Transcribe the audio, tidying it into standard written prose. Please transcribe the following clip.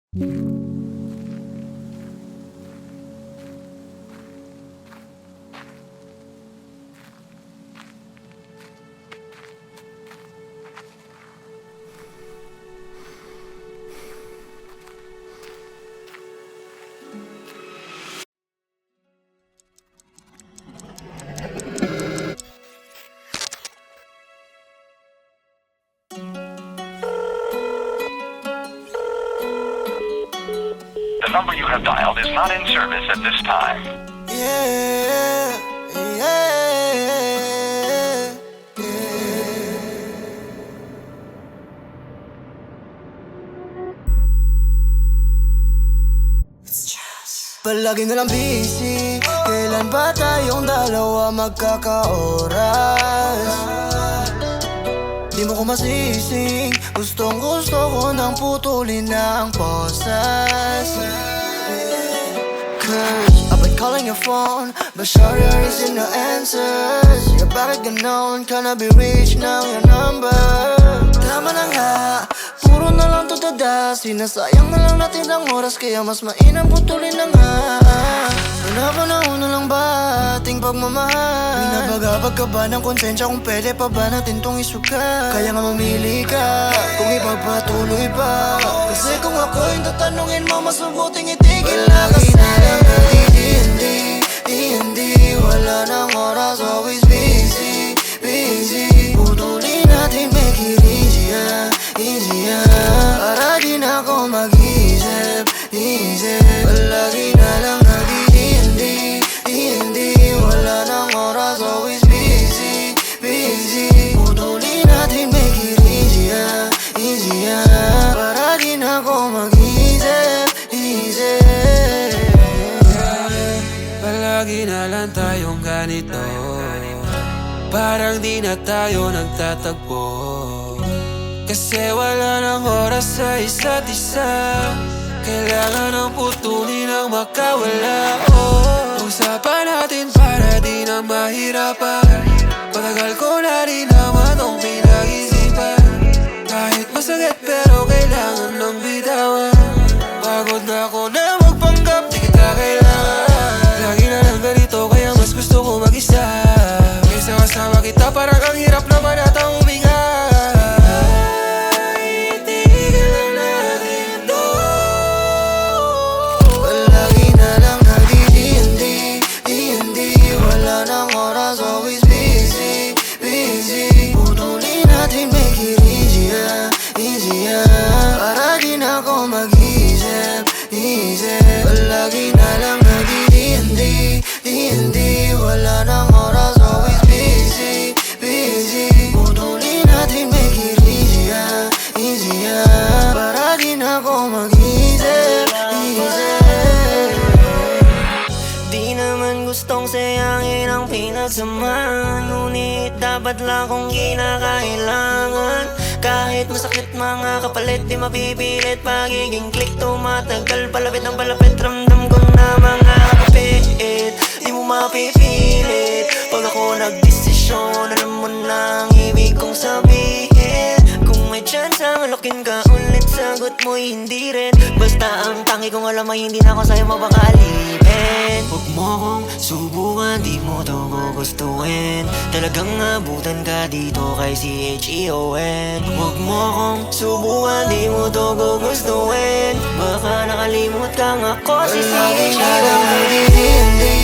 The number you have dialed is not in service at this time. Yeah, yeah, palagi na lang busy. Kailan ba tayong dalawa magkakaoras? Di mo ko masising. Gustong gusto ko nang putulin na ang boses. Cause I've been calling your phone, but sure there isn't no answers. Yeah, bakit ganon? Can I be reached now, your number? Tama na nga, puro na lang to dada. Sinasayang na lang natin ang oras, kaya mas mainam putulin na nga. Pinapanahon na lang ba ating pagmamahal? Binabagabag ka ba ng konsensya kung pwede pa ba natin tong isuka? Kaya nga mamili ka kung ipagpatuloy pa. Kasi kung ako yung tatanungin mo, mas mabuting itigil na. Kasi hindi wala nang oras, always busy, busy. Putulin natin, make it easier, easier. Para di na ako mag-isip, isip. Palagi na lang hindi wala nang oras, always busy, busy. Putulin natin, make it easier, easier. Para di na ako mag-isip, isip. Palagi na lang tayong ganito, parang di na tayo nagtatagpo. Kasi wala nang oras sa isa't isa, kailangan ng putulin ang makawala. Usapan natin para di na mahirapan. Matagal ko na rin naman ang pinag-isipan. Kahit masakit pero kailangan ng bitawan. Pagod na ako na magpanggap, di kita kailangan. Lagi na lang ganito kaya mas gusto ko mag-isa. Kaysa kasama kita parang ang hirap naman atang huminga. Always busy, busy. Putulin natin, make it easier, easier. Para di na ako mag-isip, isip. Palagi na lang nag-i-D&D, D&D. Wala nang oras, always busy, busy. Putulin natin, make it easier, easier. Para di na ako mag-isip, isip. Di naman gustong sayangin ang pinagsamahan, ngunit dapat lang kung kinakailangan. Kahit masakit mga kapalit, di mapipilit. Pagiging click tumatagal, palapit ng palapit. Ramdam ko na mga kapit, di mo mapipilit. Pag ako nagdesisyon, alam mo na ang ibig kong sabihin. Kung may chance ang alokin ka ulit, sagot mo'y hindi rin. Basta ang tangi kong alam ay hindi na ako sa'yo mapakalipin. Huwag mo kong subukan, di mo to gugustuhin. Talagang abutan ka dito kay CHEON. Huwag mo kong subukan, di mo to gugustuhin. Baka nakalimut kang ako si CHEON.